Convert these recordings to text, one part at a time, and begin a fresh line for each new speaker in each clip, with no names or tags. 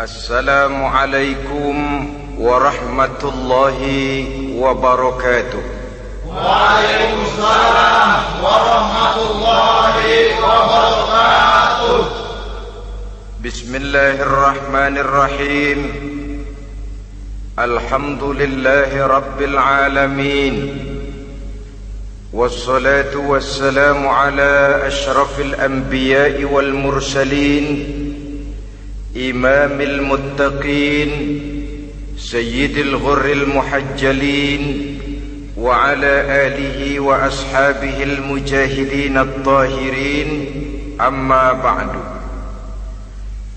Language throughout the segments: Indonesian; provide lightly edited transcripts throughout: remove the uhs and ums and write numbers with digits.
Assalamualaikum warahmatullahi wabarakatuh.
Waalaikumsalam warahmatullahi wabarakatuh.
Bismillahirrahmanirrahim. Alhamdulillahi rabbil alamin. Wassalatu wassalamu ala ashrafil anbiya'i wal mursalin, imamil muttaqin, sayyidil ghurril muhajjalin, wa ala alihi wa ashabihil mujahidin at-tahirin. Amma ba'du.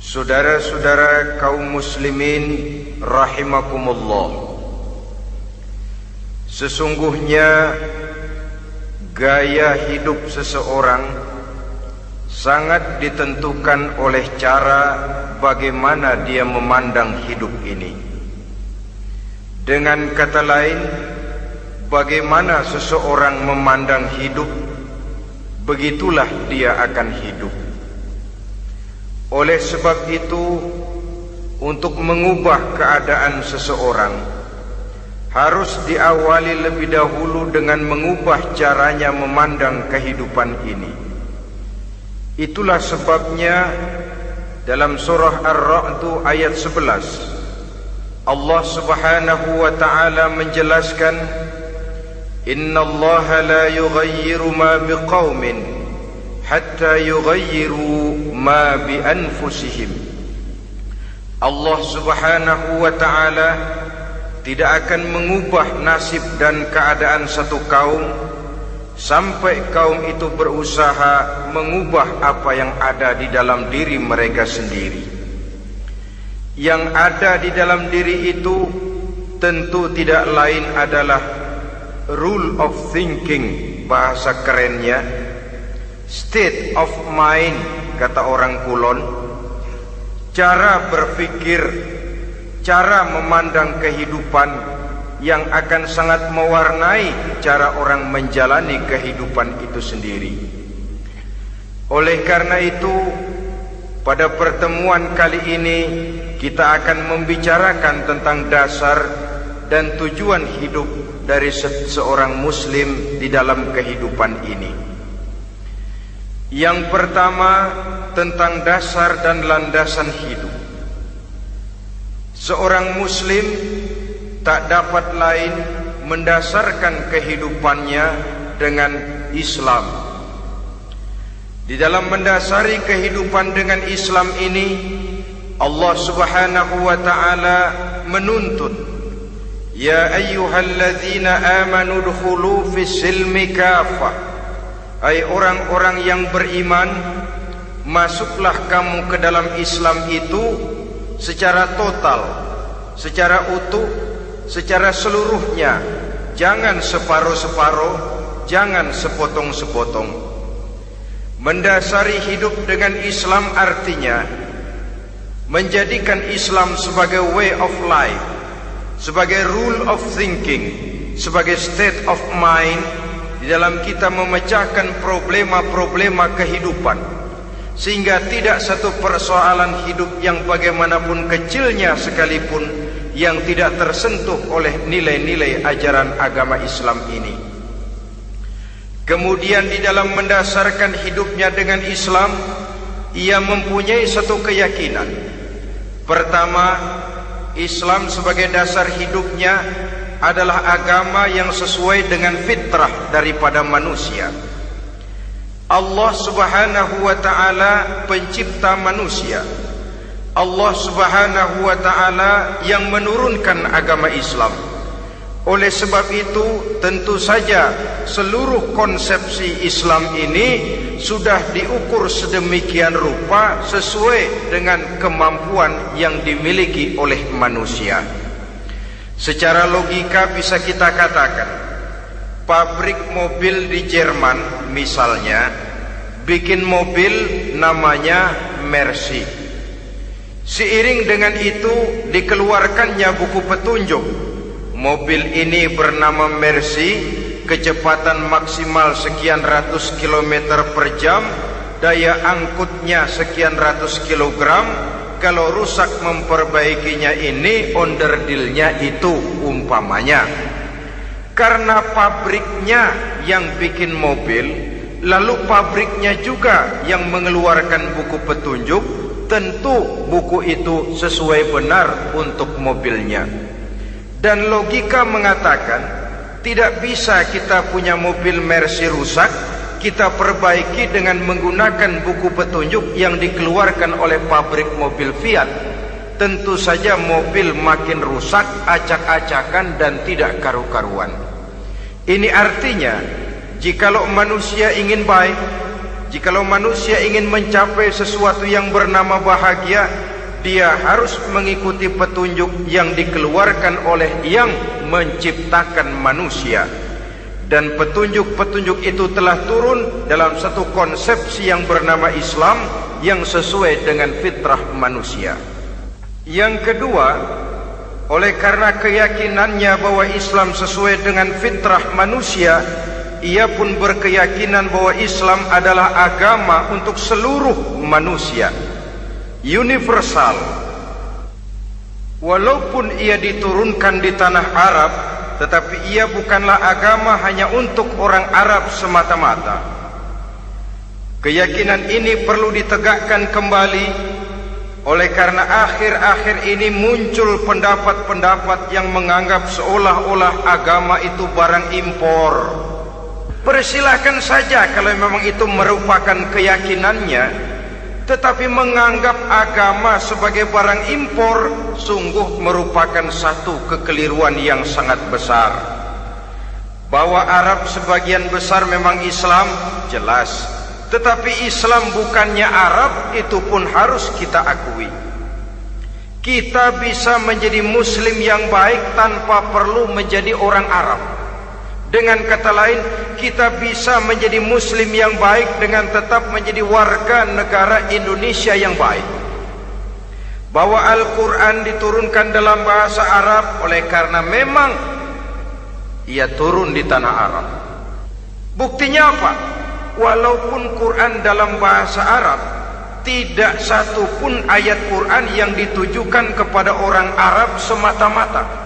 Saudara-saudara kaum muslimin rahimakumullah, sesungguhnya gaya hidup seseorang sangat ditentukan oleh cara bagaimana dia memandang hidup ini. Dengan kata lain, bagaimana seseorang memandang hidup, begitulah dia akan hidup. Oleh sebab itu, untuk mengubah keadaan seseorang harus diawali lebih dahulu dengan mengubah caranya memandang kehidupan ini. Itulah sebabnya dalam surah Ar-Ra'd ayat 11 Allah Subhanahu wa ta'ala menjelaskan, Innallaha la yughayyiru ma biqaumin hatta yughayyiru ma bi anfusihim. Allah Subhanahu wa ta'ala tidak akan mengubah nasib dan keadaan satu kaum sampai kaum itu berusaha mengubah apa yang ada di dalam diri mereka sendiri. Yang ada di dalam diri itu tentu tidak lain adalah rule of thinking, bahasa kerennya state of mind, kata orang Kulon, cara berpikir, cara memandang kehidupan yang akan sangat mewarnai cara orang menjalani kehidupan itu sendiri. Oleh karena itu, pada pertemuan kali ini kita akan membicarakan tentang dasar dan tujuan hidup dari seorang muslim di dalam kehidupan ini. Yang pertama, tentang dasar dan landasan hidup. Seorang muslim tak dapat lain mendasarkan kehidupannya dengan Islam. Di dalam mendasari kehidupan dengan Islam ini, Allah Subhanahu wa ta'ala menuntut, Ya ayyuhalladzina amanu dkhulu fis silmi kafah. Hai orang-orang yang beriman, masuklah kamu ke dalam Islam itu secara total, secara utuh, secara seluruhnya. Jangan separuh-separuh, jangan sepotong-sepotong. Mendasari hidup dengan Islam artinya menjadikan Islam sebagai way of life, sebagai rule of thinking, sebagai state of mind di dalam kita memecahkan problema-problema kehidupan, sehingga tidak satu persoalan hidup yang bagaimanapun kecilnya sekalipun yang tidak tersentuh oleh nilai-nilai ajaran agama Islam ini. Kemudian di dalam mendasarkan hidupnya dengan Islam, ia mempunyai satu keyakinan. Pertama, Islam sebagai dasar hidupnya adalah agama yang sesuai dengan fitrah daripada manusia. Allah Subhanahu wa ta'ala pencipta manusia. Allah Subhanahu wa ta'ala yang menurunkan agama Islam. Oleh sebab itu, tentu saja seluruh konsepsi Islam ini sudah diukur sedemikian rupa sesuai dengan kemampuan yang dimiliki oleh manusia. Secara logika bisa kita katakan, pabrik mobil di Jerman misalnya bikin mobil namanya Mercy. Seiring dengan itu dikeluarkannya buku petunjuk. Mobil ini bernama Mercy, kecepatan maksimal sekian ratus kilometer per jam, daya angkutnya sekian ratus kilogram, kalau rusak memperbaikinya ini onderdilnya itu umpamanya. Karena pabriknya yang bikin mobil, lalu pabriknya juga yang mengeluarkan buku petunjuk, tentu buku itu sesuai benar untuk mobilnya. Dan logika mengatakan tidak bisa kita punya mobil Mercy rusak, kita perbaiki dengan menggunakan buku petunjuk yang dikeluarkan oleh pabrik mobil Fiat. Tentu saja mobil makin rusak, acak-acakan dan tidak karu-karuan. Ini artinya, jikalau manusia ingin baik, jikalau manusia ingin mencapai sesuatu yang bernama bahagia, dia harus mengikuti petunjuk yang dikeluarkan oleh yang menciptakan manusia. Dan petunjuk-petunjuk itu telah turun dalam satu konsepsi yang bernama Islam yang sesuai dengan fitrah manusia. Yang kedua, oleh karena keyakinannya bahwa Islam sesuai dengan fitrah manusia, ia pun berkeyakinan bahwa Islam adalah agama untuk seluruh manusia, universal. Walaupun ia diturunkan di tanah Arab, tetapi ia bukanlah agama hanya untuk orang Arab semata-mata. Keyakinan ini perlu ditegakkan kembali. Oleh karena akhir-akhir ini muncul pendapat-pendapat yang menganggap seolah-olah agama itu barang impor. Persilahkan saja kalau memang itu merupakan keyakinannya, tetapi menganggap agama sebagai barang impor sungguh merupakan satu kekeliruan yang sangat besar. Bahwa Arab sebagian besar memang Islam, jelas. Tetapi Islam bukannya Arab, itu pun harus kita akui. Kita bisa menjadi Muslim yang baik tanpa perlu menjadi orang Arab. Dengan kata lain, kita bisa menjadi Muslim yang baik dengan tetap menjadi warga negara Indonesia yang baik. Bahwa Al-Quran diturunkan dalam bahasa Arab oleh karena memang ia turun di tanah Arab. Buktinya apa? Walaupun Quran dalam bahasa Arab, tidak satu pun ayat Quran yang ditujukan kepada orang Arab semata-mata.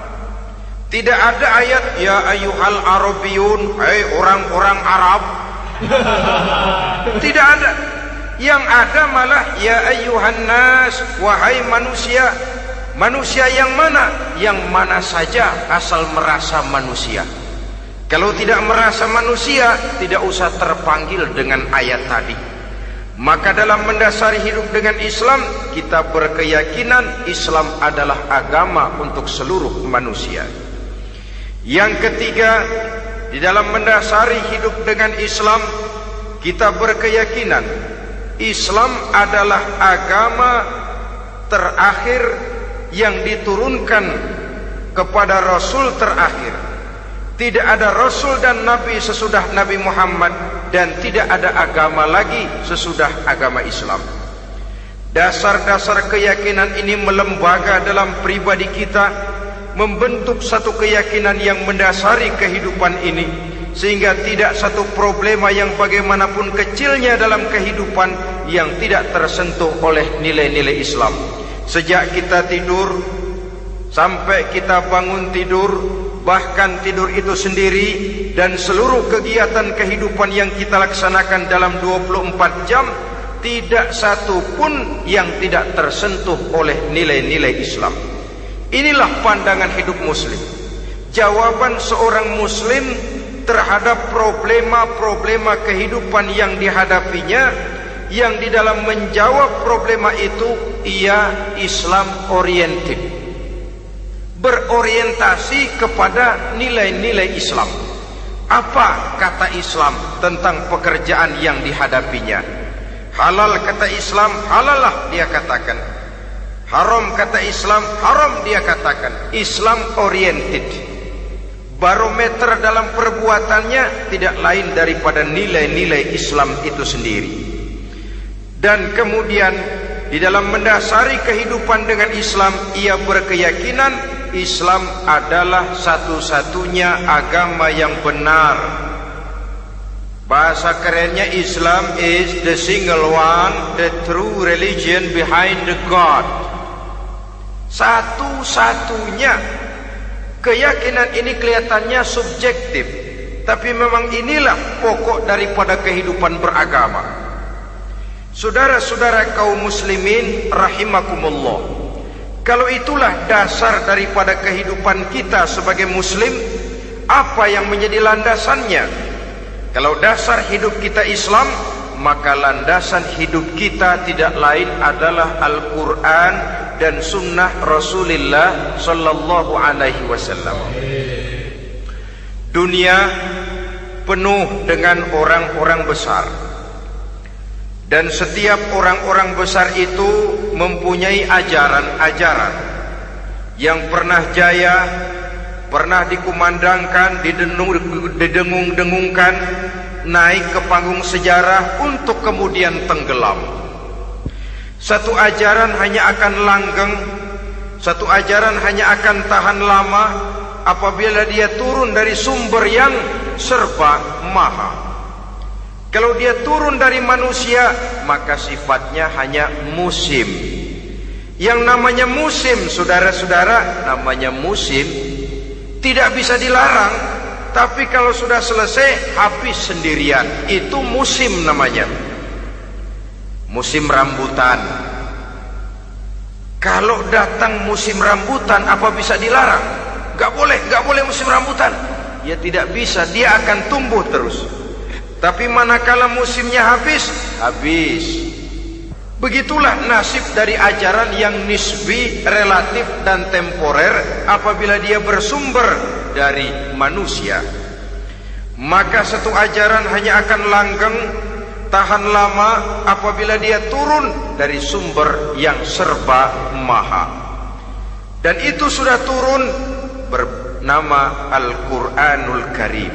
Tidak ada ayat ya ayyuhal arabiyun, hai orang-orang Arab. Tidak ada. Yang ada malah ya ayyuhan nas, wahai manusia. Manusia yang mana? Yang mana saja asal merasa manusia. Kalau tidak merasa manusia, tidak usah terpanggil dengan ayat tadi. Maka dalam mendasari hidup dengan Islam, kita berkeyakinan Islam adalah agama untuk seluruh manusia. Yang ketiga, di dalam mendasari hidup dengan Islam, kita berkeyakinan Islam adalah agama terakhir yang diturunkan kepada Rasul terakhir. Tidak ada Rasul dan Nabi sesudah Nabi Muhammad, dan tidak ada agama lagi sesudah agama Islam. Dasar-dasar keyakinan ini melembaga dalam pribadi kita, membentuk satu keyakinan yang mendasari kehidupan ini, sehingga tidak satu problema yang bagaimanapun kecilnya dalam kehidupan yang tidak tersentuh oleh nilai-nilai Islam. Sejak kita tidur sampai kita bangun tidur, bahkan tidur itu sendiri, dan seluruh kegiatan kehidupan yang kita laksanakan dalam 24 jam, tidak satu pun yang tidak tersentuh oleh nilai-nilai Islam. Inilah pandangan hidup Muslim. Jawaban seorang Muslim terhadap problema-problema kehidupan yang dihadapinya, yang di dalam menjawab problema itu ia Islam oriented, berorientasi kepada nilai-nilai Islam. Apa kata Islam tentang pekerjaan yang dihadapinya? Halal kata Islam, halallah dia katakan. Haram kata Islam, haram dia katakan. Islam oriented. Barometer dalam perbuatannya tidak lain daripada nilai-nilai Islam itu sendiri. Dan kemudian di dalam mendasari kehidupan dengan Islam, ia berkeyakinan Islam adalah satu-satunya agama yang benar. Bahasa kerennya, Islam is the single one, the true religion behind the God. Satu-satunya. Keyakinan ini kelihatannya subjektif, tapi memang inilah pokok daripada kehidupan beragama. Saudara-saudara kaum muslimin rahimakumullah, kalau itulah dasar daripada kehidupan kita sebagai muslim, apa yang menjadi landasannya? Kalau dasar hidup kita Islam, maka landasan hidup kita tidak lain adalah Al-Quran dan Sunnah Rasulullah Sallallahu Alaihi Wasallam. Dunia penuh dengan orang-orang besar, dan setiap orang-orang besar itu mempunyai ajaran-ajaran yang pernah jaya, pernah dikumandangkan, didengung-dengungkan, naik ke panggung sejarah untuk kemudian tenggelam. Satu ajaran hanya akan langgeng, satu ajaran hanya akan tahan lama apabila dia turun dari sumber yang serba maha. Kalau dia turun dari manusia, maka sifatnya hanya musim. Yang namanya musim, saudara-saudara, namanya musim tidak bisa dilarang, tapi kalau sudah selesai habis sendirian. Itu musim namanya. Musim rambutan. Kalau datang musim rambutan, apa bisa dilarang? Gak boleh musim rambutan. Ya tidak bisa, dia akan tumbuh terus. Tapi manakala musimnya habis, habis. Begitulah nasib dari ajaran yang nisbi, relatif dan temporer apabila dia bersumber dari manusia. Maka satu ajaran hanya akan langgeng, tahan lama apabila dia turun dari sumber yang serba maha. Dan itu sudah turun bernama Al-Quranul Karim.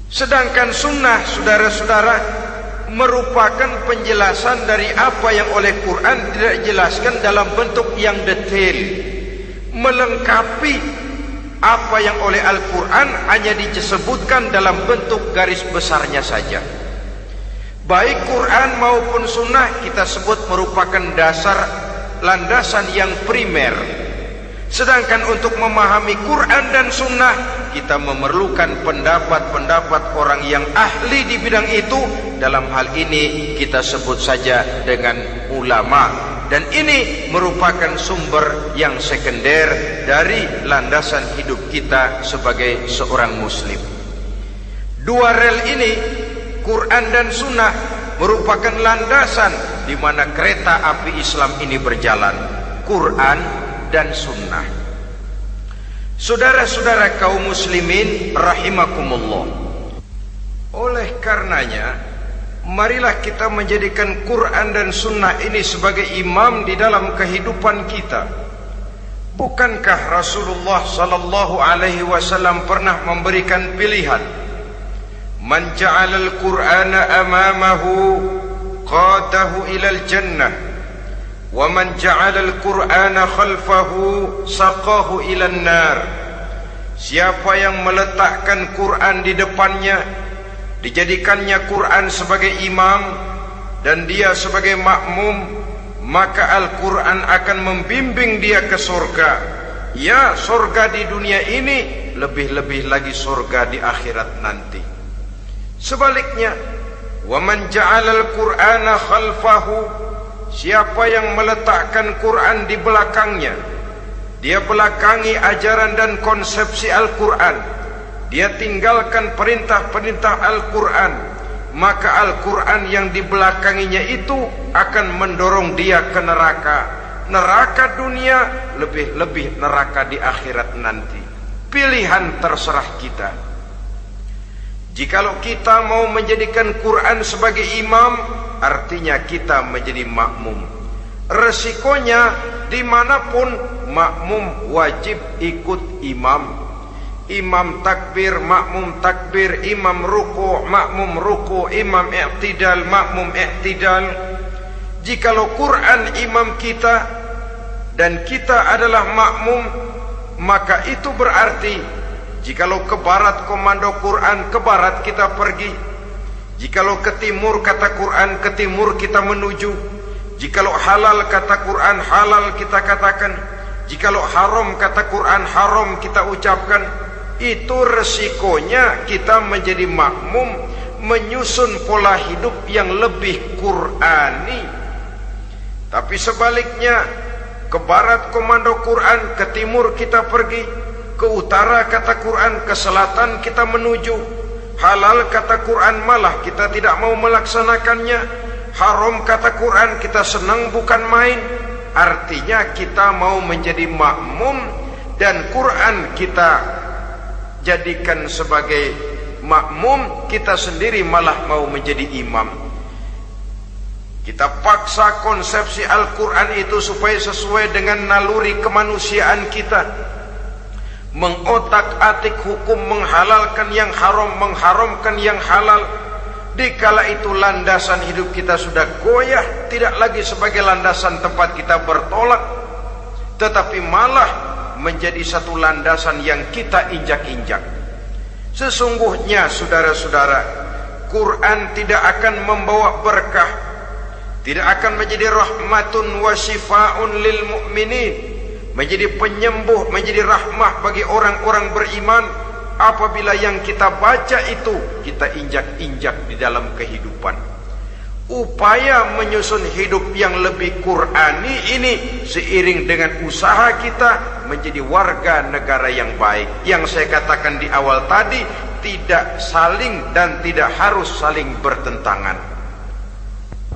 Sedangkan sunnah, saudara-saudara, merupakan penjelasan dari apa yang oleh Quran tidak dijelaskan dalam bentuk yang detail, melengkapi apa yang oleh Al-Quran hanya disebutkan dalam bentuk garis besarnya saja. Baik Quran maupun sunnah kita sebut merupakan dasar, landasan yang primer. Sedangkan untuk memahami Quran dan sunnah, kita memerlukan pendapat-pendapat orang yang ahli di bidang itu. Dalam hal ini kita sebut saja dengan ulama. Dan ini merupakan sumber yang sekunder dari landasan hidup kita sebagai seorang muslim. Dua rel ini, Quran dan sunnah, merupakan landasan di mana kereta api Islam ini berjalan. Quran dan sunnah. Saudara-saudara kaum muslimin rahimakumullah, oleh karenanya marilah kita menjadikan Quran dan sunnah ini sebagai imam di dalam kehidupan kita. Bukankah Rasulullah sallallahu alaihi wasallam pernah memberikan pilihan, man ja'alal Qur'ana amamahu qadahu ilal jannah wa man ja'alal Qur'ana khalfahu saqahu ilan nar. Siapa yang meletakkan Quran di depannya, dijadikannya Quran sebagai imam dan dia sebagai makmum, maka Al-Quran akan membimbing dia ke surga. Ya, surga di dunia ini, lebih-lebih lagi surga di akhirat nanti. Sebaliknya, وَمَنْ جَعَلَ الْقُرْآنَ خَلْفَهُ, siapa yang meletakkan Quran di belakangnya, dia belakangi ajaran dan konsepsi Al-Quran, dia tinggalkan perintah-perintah Al-Quran, maka Al-Quran yang dibelakanginya itu akan mendorong dia ke neraka. Neraka dunia, lebih-lebih neraka di akhirat nanti. Pilihan terserah kita. Jikalau kita mau menjadikan Quran sebagai imam, artinya kita menjadi makmum. Resikonya dimanapun, makmum wajib ikut imam. Imam takbir, makmum takbir, imam ruku', makmum ruku', imam i'tidal, makmum i'tidal. Jikalau Quran imam kita dan kita adalah makmum, maka itu berarti jikalau ke barat komando Quran, ke barat kita pergi. Jikalau ke timur kata Quran, ke timur kita menuju. Jikalau halal kata Quran, halal kita katakan. Jikalau haram kata Quran, haram kita ucapkan. Itu resikonya kita menjadi makmum, menyusun pola hidup yang lebih Qurani. Tapi sebaliknya, ke barat komando Quran, ke timur kita pergi, ke utara kata Quran, ke selatan kita menuju. Halal kata Quran malah kita tidak mau melaksanakannya. Haram kata Quran kita senang bukan main. Artinya kita mau menjadi makmum, dan Quran kita jadikan sebagai makmum, kita sendiri malah mau menjadi imam. Kita paksa konsepsi Al-Quran itu supaya sesuai dengan naluri kemanusiaan kita, mengotak-atik hukum, menghalalkan yang haram, mengharamkan yang halal. Dikala itu landasan hidup kita sudah goyah, tidak lagi sebagai landasan tempat kita bertolak, tetapi malah menjadi satu landasan yang kita injak-injak. Sesungguhnya saudara-saudara, Quran tidak akan membawa berkah, tidak akan menjadi rahmatun wa syifaun lil mu'minin, menjadi penyembuh, menjadi rahmah bagi orang-orang beriman, apabila yang kita baca itu kita injak-injak di dalam kehidupan. Upaya menyusun hidup yang lebih Qurani ini seiring dengan usaha kita menjadi warga negara yang baik. Yang saya katakan di awal tadi, tidak saling dan tidak harus saling bertentangan.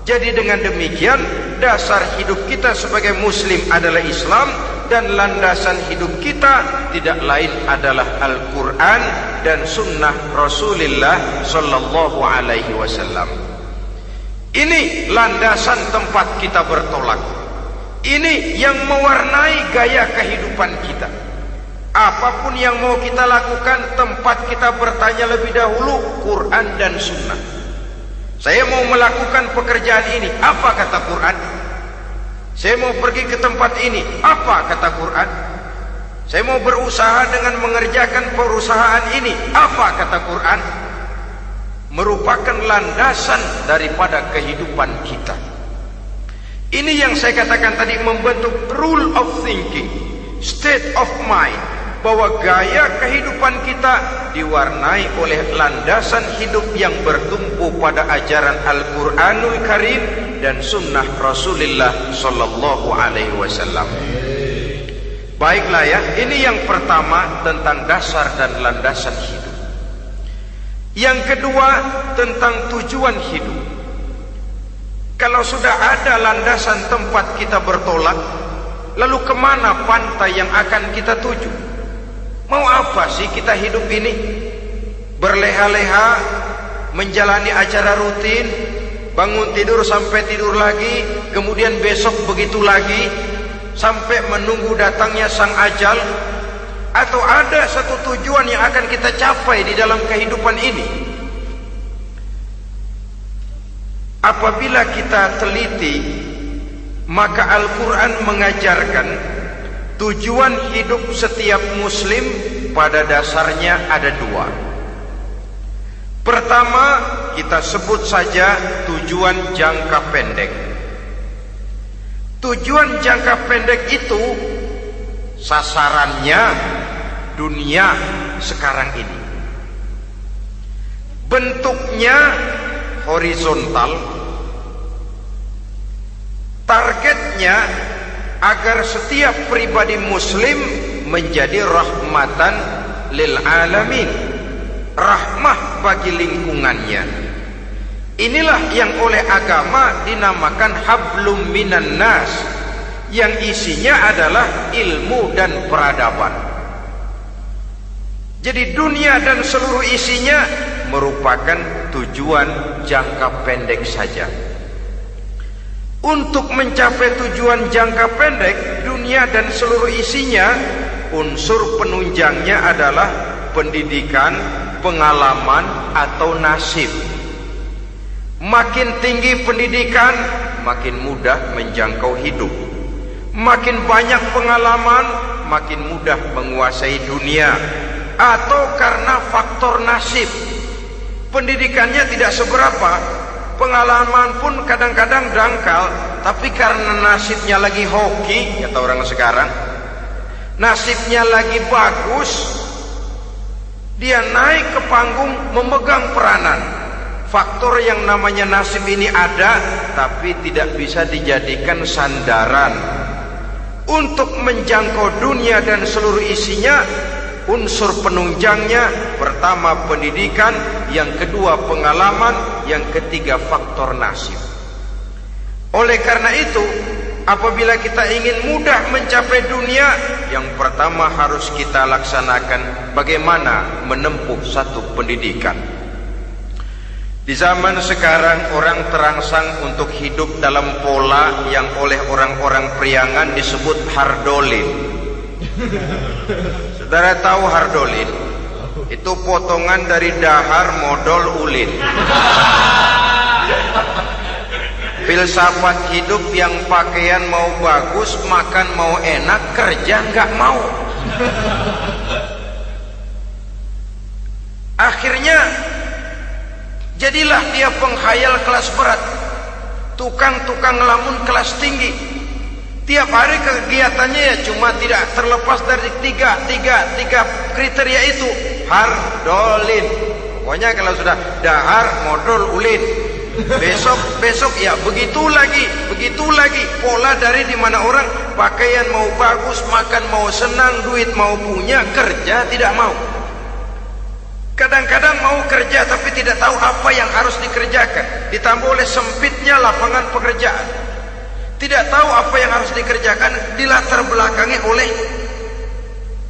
Jadi dengan demikian, dasar hidup kita sebagai muslim adalah Islam, dan landasan hidup kita tidak lain adalah Al-Quran dan sunnah Rasulullah Sallallahu Alaihi Wasallam. Ini landasan tempat kita bertolak. Ini yang mewarnai gaya kehidupan kita. Apapun yang mau kita lakukan, tempat kita bertanya lebih dahulu Quran dan sunnah. Saya mau melakukan pekerjaan ini, apa kata Quran? Saya mau pergi ke tempat ini, apa kata Quran? Saya mau berusaha dengan mengerjakan perusahaan ini, apa kata Quran? Merupakan landasan daripada kehidupan kita. Ini yang saya katakan tadi, membentuk rule of thinking, state of mind, bahwa gaya kehidupan kita diwarnai oleh landasan hidup yang bertumpu pada ajaran Al-Quranul Karim dan sunnah Rasulullah Sallallahu Alaihi Wasallam. Baiklah ya, ini yang pertama tentang dasar dan landasan hidup. Yang kedua tentang tujuan hidup. Kalau sudah ada landasan tempat kita bertolak, lalu kemana pantai yang akan kita tuju? Mau apa sih kita hidup ini? Berleha-leha, menjalani acara rutin, bangun tidur sampai tidur lagi, kemudian besok begitu lagi, sampai menunggu datangnya sang ajal? Atau ada satu tujuan yang akan kita capai di dalam kehidupan ini? Apabila kita teliti, maka Al-Quran mengajarkan tujuan hidup setiap muslim pada dasarnya ada dua. Pertama, kita sebut saja tujuan jangka pendek. Tujuan jangka pendek itu sasarannya dunia sekarang ini. Bentuknya horizontal. Targetnya agar setiap pribadi muslim menjadi rahmatan lil alamin, rahmah bagi lingkungannya. Inilah yang oleh agama dinamakan hablum minan nas, yang isinya adalah ilmu dan peradaban. Jadi dunia dan seluruh isinya merupakan tujuan jangka pendek saja. Untuk mencapai tujuan jangka pendek, dunia dan seluruh isinya, unsur penunjangnya adalah pendidikan, pengalaman, atau nasib. Makin tinggi pendidikan, makin mudah menjangkau hidup. Makin banyak pengalaman, makin mudah menguasai dunia. Atau karena faktor nasib, pendidikannya tidak seberapa, pengalaman pun kadang-kadang dangkal, tapi karena nasibnya lagi hoki, kata orang sekarang, nasibnya lagi bagus, dia naik ke panggung memegang peranan. Faktor yang namanya nasib ini ada, tapi tidak bisa dijadikan sandaran untuk menjangkau dunia dan seluruh isinya. Unsur penunjangnya, pertama pendidikan, yang kedua pengalaman, yang ketiga faktor nasib. Oleh karena itu, apabila kita ingin mudah mencapai dunia, yang pertama harus kita laksanakan bagaimana menempuh satu pendidikan. Di zaman sekarang orang terangsang untuk hidup dalam pola yang oleh orang-orang priangan disebut hardolin. Saudara tahu hardolin? Itu potongan dari dahar modal ulin. Filsafat hidup yang pakaian mau bagus, makan mau enak, kerja nggak mau. Akhirnya jadilah dia penghayal kelas berat, tukang-tukang lamun kelas tinggi. Tiap hari kegiatannya ya cuma tidak terlepas dari tiga kriteria itu. Hardolin. Pokoknya kalau sudah dahar modal ulin, besok ya begitu lagi pola dari dimana orang pakaian mau bagus, makan mau senang, duit mau punya, kerja tidak mau. Kadang-kadang mau kerja tapi tidak tahu apa yang harus dikerjakan, ditambah oleh sempitnya lapangan pekerjaan. Tidak tahu apa yang harus dikerjakan, dilatar belakangi oleh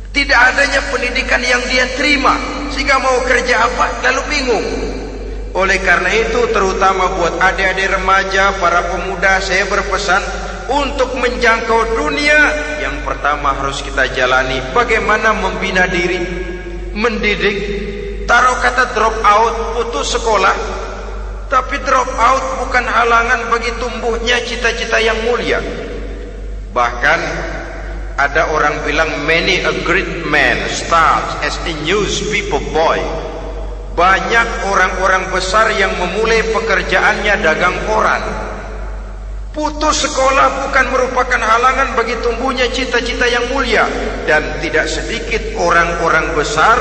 tidak adanya pendidikan yang dia terima, sehingga mau kerja apa lalu bingung. Oleh karena itu, terutama buat adik-adik remaja, para pemuda, saya berpesan untuk menjangkau dunia, yang pertama harus kita jalani bagaimana membina diri, mendidik. Taruh kata drop out, putus sekolah, tapi drop out bukan halangan bagi tumbuhnya cita-cita yang mulia. Bahkan ada orang bilang many a great man starts as a newspaper boy. Banyak orang-orang besar yang memulai pekerjaannya dagang koran. Putus sekolah bukan merupakan halangan bagi tumbuhnya cita-cita yang mulia. Dan tidak sedikit orang-orang besar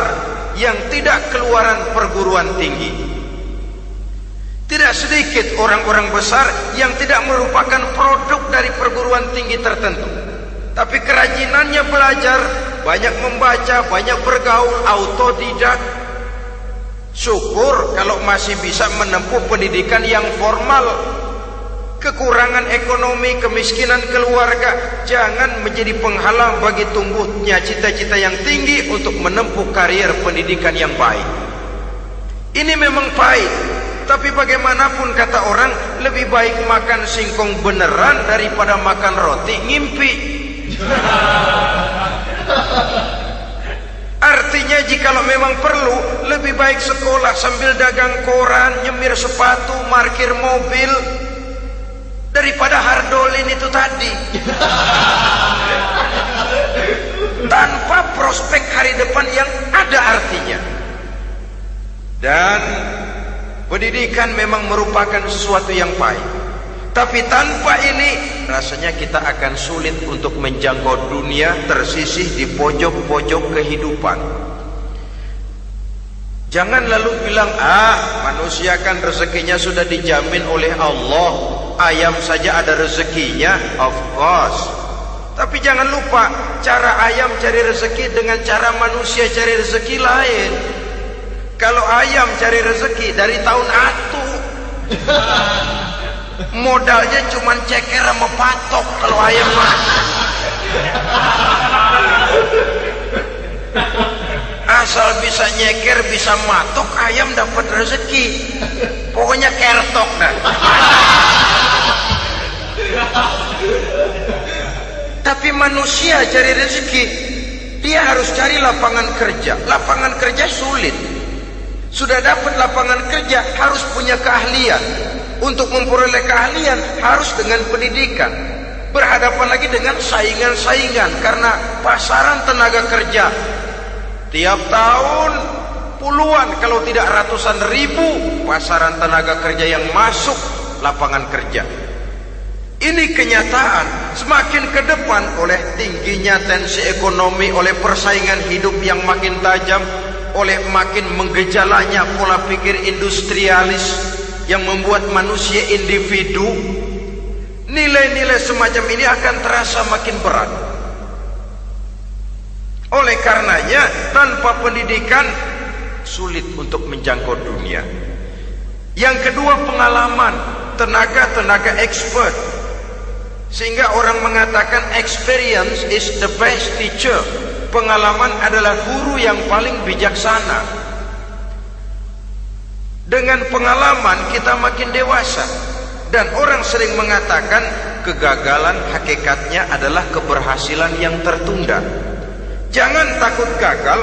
yang tidak keluaran perguruan tinggi. Tidak sedikit orang-orang besar yang tidak merupakan produk dari perguruan tinggi tertentu, tapi kerajinannya belajar, banyak membaca, banyak bergaul, autodidak. Syukur kalau masih bisa menempuh pendidikan yang formal. Kekurangan ekonomi, kemiskinan keluarga jangan menjadi penghalang bagi tumbuhnya cita-cita yang tinggi untuk menempuh karier pendidikan yang baik. Ini memang pahit, tapi bagaimanapun kata orang, lebih baik makan singkong beneran daripada makan roti ngimpi. Artinya jikalau memang perlu, lebih baik sekolah sambil dagang koran, nyemir sepatu, parkir mobil, daripada hardolin itu tadi. Tanpa prospek hari depan yang ada artinya. Dan pendidikan memang merupakan sesuatu yang pahit, tapi tanpa ini rasanya kita akan sulit untuk menjangkau dunia, tersisih di pojok-pojok kehidupan. Jangan lalu bilang, manusia kan rezekinya sudah dijamin oleh Allah, ayam saja ada rezekinya. Of course, tapi jangan lupa cara ayam cari rezeki dengan cara manusia cari rezeki lain. Kalau ayam cari rezeki dari tahun atu, modalnya cuma ceker sama patok. Kalau ayam mah asal bisa nyeker, bisa matok, ayam dapat rezeki. Pokoknya kertok dah. Tapi manusia cari rezeki, dia harus cari lapangan kerja. Lapangan kerja sulit. Sudah dapat lapangan kerja, harus punya keahlian. Untuk memperoleh keahlian harus dengan pendidikan. Berhadapan lagi dengan saingan-saingan, karena pasaran tenaga kerja tiap tahun puluhan kalau tidak ratusan ribu pasaran tenaga kerja yang masuk lapangan kerja. Ini kenyataan. Semakin ke depan, oleh tingginya tensi ekonomi, oleh persaingan hidup yang makin tajam, oleh makin menggejalanya pola pikir industrialis yang membuat manusia individu, nilai-nilai semacam ini akan terasa makin berat. Oleh karenanya, tanpa pendidikan sulit untuk menjangkau dunia. Yang kedua, pengalaman, tenaga expert. Sehingga orang mengatakan experience is the best teacher. Pengalaman adalah guru yang paling bijaksana. Dengan pengalaman kita makin dewasa. Dan orang sering mengatakan kegagalan hakikatnya adalah keberhasilan yang tertunda. Jangan takut gagal,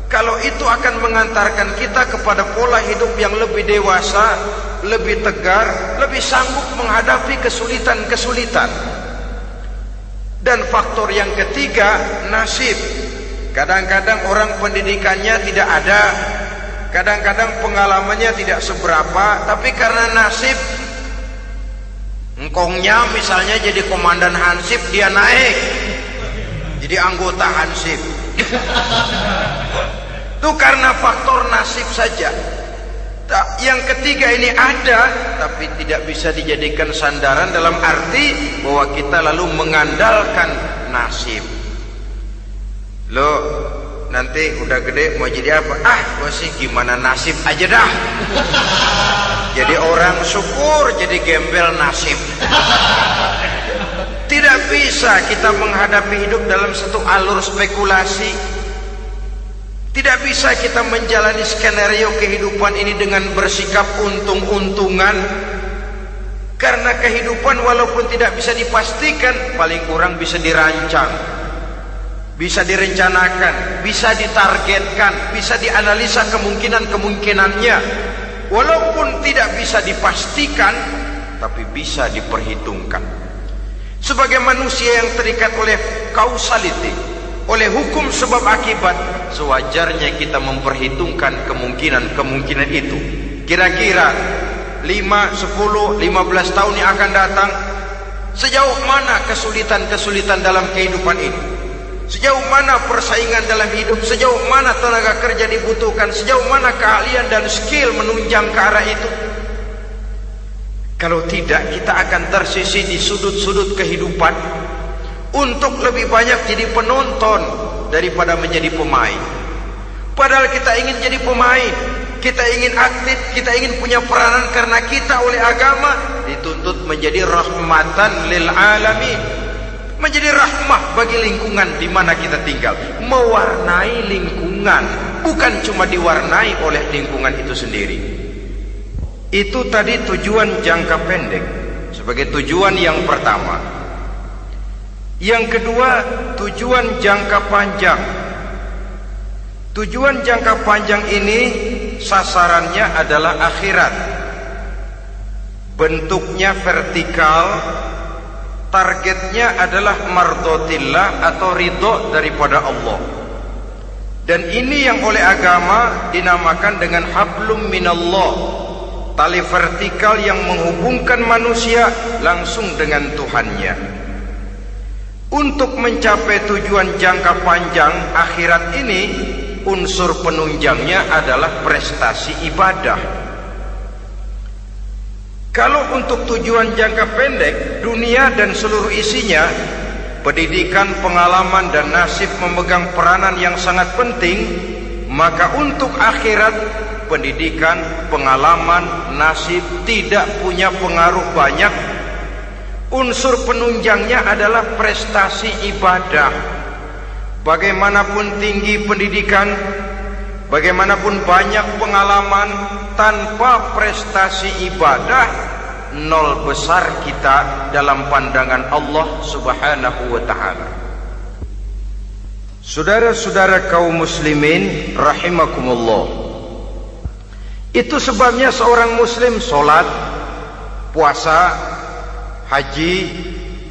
kalau itu akan mengantarkan kita kepada pola hidup yang lebih dewasa, lebih tegar, lebih sanggup menghadapi kesulitan-kesulitan. Dan faktor yang ketiga, nasib. Kadang-kadang orang pendidikannya tidak ada, kadang-kadang pengalamannya tidak seberapa, tapi karena nasib, engkongnya misalnya jadi komandan Hansip, dia naik jadi anggota Hansip. Itu karena faktor nasib saja. Yang ketiga ini ada, tapi tidak bisa dijadikan sandaran dalam arti bahwa kita lalu mengandalkan nasib. Lo nanti udah gede mau jadi apa? Gua sih gimana nasib aja dah. Jadi orang syukur, jadi gembel nasib. Tidak bisa kita menghadapi hidup dalam satu alur spekulasi. Tidak bisa kita menjalani skenario kehidupan ini dengan bersikap untung-untungan. Karena kehidupan walaupun tidak bisa dipastikan, paling kurang bisa dirancang, bisa direncanakan, bisa ditargetkan, bisa dianalisa kemungkinan-kemungkinannya. Walaupun tidak bisa dipastikan, tapi bisa diperhitungkan. Sebagai manusia yang terikat oleh causality, oleh hukum sebab akibat, sewajarnya kita memperhitungkan kemungkinan-kemungkinan itu. Kira-kira 5, 10, 15 tahun yang akan datang, sejauh mana kesulitan-kesulitan dalam kehidupan ini, sejauh mana persaingan dalam hidup, sejauh mana tenaga kerja dibutuhkan, sejauh mana keahlian dan skill menunjang ke arah itu. Kalau tidak, kita akan tersisih di sudut-sudut kehidupan untuk lebih banyak jadi penonton daripada menjadi pemain. Padahal kita ingin jadi pemain, kita ingin aktif, kita ingin punya peranan, karena kita oleh agama dituntut menjadi rahmatan lil alamin, menjadi rahmah bagi lingkungan di mana kita tinggal, mewarnai lingkungan, bukan cuma diwarnai oleh lingkungan itu sendiri. Itu tadi tujuan jangka pendek sebagai tujuan yang pertama. Yang kedua, tujuan jangka panjang. Tujuan jangka panjang ini sasarannya adalah akhirat. Bentuknya vertikal, targetnya adalah mardotillah atau ridho daripada Allah. Dan ini yang oleh agama dinamakan dengan hablum minallah, tali vertikal yang menghubungkan manusia langsung dengan Tuhannya. Untuk mencapai tujuan jangka panjang akhirat ini, unsur penunjangnya adalah prestasi ibadah. Kalau untuk tujuan jangka pendek, dunia dan seluruh isinya, pendidikan, pengalaman dan nasib memegang peranan yang sangat penting, maka untuk akhirat, pendidikan, pengalaman, nasib tidak punya pengaruh banyak. Unsur penunjangnya adalah prestasi ibadah. Bagaimanapun tinggi pendidikan, bagaimanapun banyak pengalaman, tanpa prestasi ibadah, nol besar kita dalam pandangan Allah Subhanahu wa ta'ala. Saudara-saudara kaum muslimin rahimakumullah, itu sebabnya seorang muslim sholat, puasa, haji,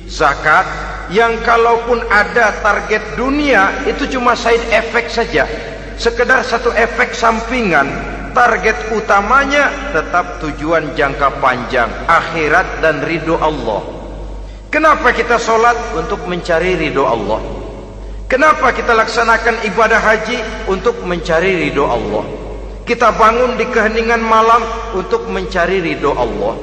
zakat, yang kalaupun ada target dunia itu cuma side effect saja, sekedar satu efek sampingan. Target utamanya tetap tujuan jangka panjang, akhirat dan ridho Allah. Kenapa kita sholat? Untuk mencari ridho Allah. Kenapa kita laksanakan ibadah haji? Untuk mencari ridho Allah. Kita bangun di keheningan malam untuk mencari ridho Allah.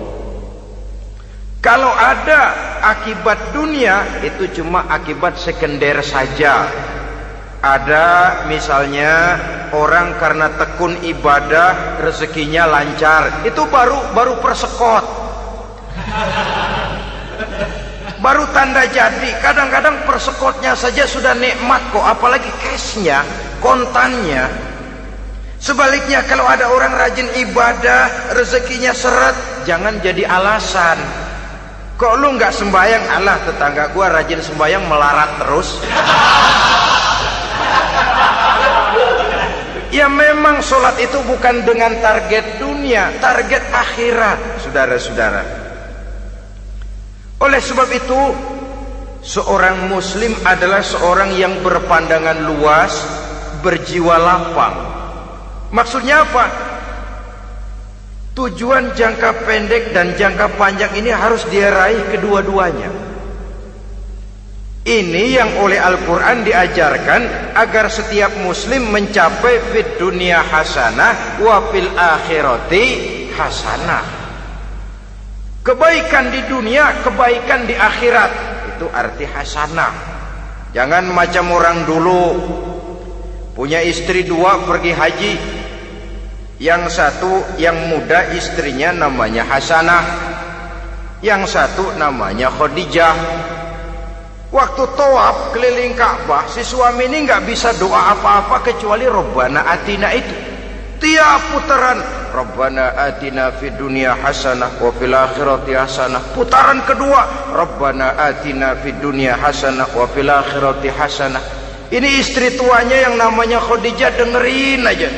Kalau ada akibat dunia, itu cuma akibat sekunder saja. Ada misalnya orang karena tekun ibadah rezekinya lancar, itu baru persekot, baru tanda jadi. Kadang-kadang persekotnya saja sudah nikmat kok, apalagi cashnya, kontannya. Sebaliknya kalau ada orang rajin ibadah rezekinya seret, jangan jadi alasan. Kok lu nggak sembahyang? Alah, tetangga gua rajin sembahyang melarat terus. Ya memang sholat itu bukan dengan target dunia, target akhirat, saudara-saudara. Oleh sebab itu, seorang muslim adalah seorang yang berpandangan luas, berjiwa lapang. Maksudnya apa? Tujuan jangka pendek dan jangka panjang ini harus dia raih kedua-duanya. Ini yang oleh Al-Quran diajarkan agar setiap muslim mencapai fid dunia hasanah wa fil akhirati hasanah. Kebaikan di dunia, kebaikan di akhirat, itu arti hasanah. Jangan macam orang dulu, punya istri dua pergi haji. Yang satu yang muda istrinya namanya Hasanah, yang satu namanya Khadijah. Waktu tawaf keliling Ka'bah, si suami ini nggak bisa doa apa-apa kecuali Rabbana Atina itu. Tiap putaran Rabbana Atina fid dunya hasanah wa fil akhirati hasanah. Putaran kedua Rabbana Atina fid dunya hasanah wa fil akhirati hasanah. Ini istri tuanya yang namanya Khadijah dengerin aja.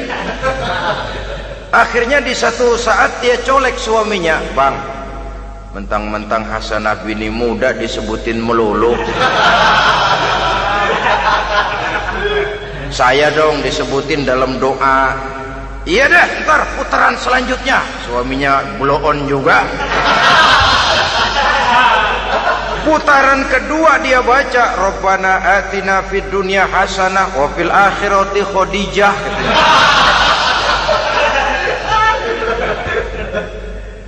Akhirnya di satu saat dia colek suaminya, "Bang, mentang-mentang Hasanah bini muda disebutin melulu, saya dong disebutin dalam doa." "Iya deh, ntar putaran selanjutnya." Suaminya blow on juga. Putaran kedua dia baca Rabbana Atina fid dunya hasanah wa fil akhirati Khadijah.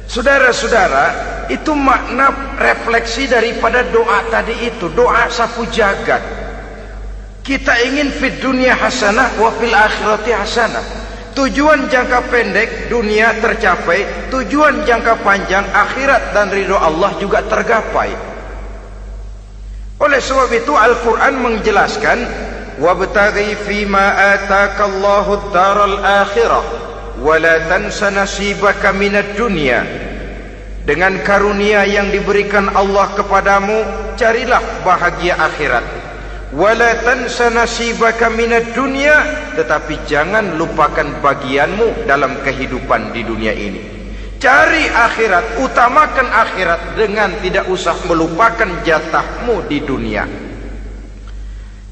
Saudara-saudara, itu makna refleksi daripada doa tadi itu, doa sapu jagat. Kita ingin fid dunya hasanah wa fil akhirati hasanah. Tujuan jangka pendek dunia tercapai, tujuan jangka panjang akhirat dan ridho Allah juga tergapai. Oleh sebab itu Al-Quran menjelaskan, wabtaghi fima atakallahu ad-daral akhirah wala tansa nasibaka minad dunya. Dengan karunia yang diberikan Allah kepadamu, carilah bahagia akhirat. Wala tansa nasibaka minad dunya, tetapi jangan lupakan bagianmu dalam kehidupan di dunia ini. Cari akhirat, utamakan akhirat dengan tidak usah melupakan jatahmu di dunia.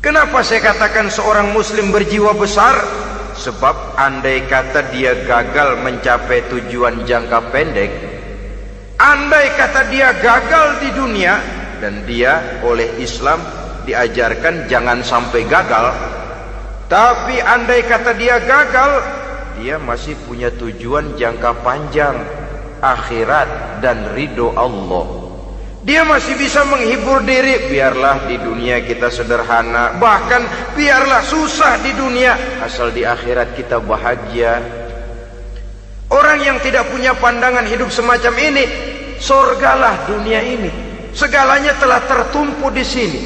Kenapa saya katakan seorang muslim berjiwa besar? Sebab andai kata dia gagal mencapai tujuan jangka pendek, andai kata dia gagal di dunia, dan dia oleh Islam diajarkan jangan sampai gagal, tapi andai kata dia gagal, dia masih punya tujuan jangka panjang, akhirat dan ridho Allah. Dia masih bisa menghibur diri, biarlah di dunia kita sederhana, bahkan biarlah susah di dunia, asal di akhirat kita bahagia. Orang yang tidak punya pandangan hidup semacam ini, surgalah dunia ini, segalanya telah tertumpu di sini.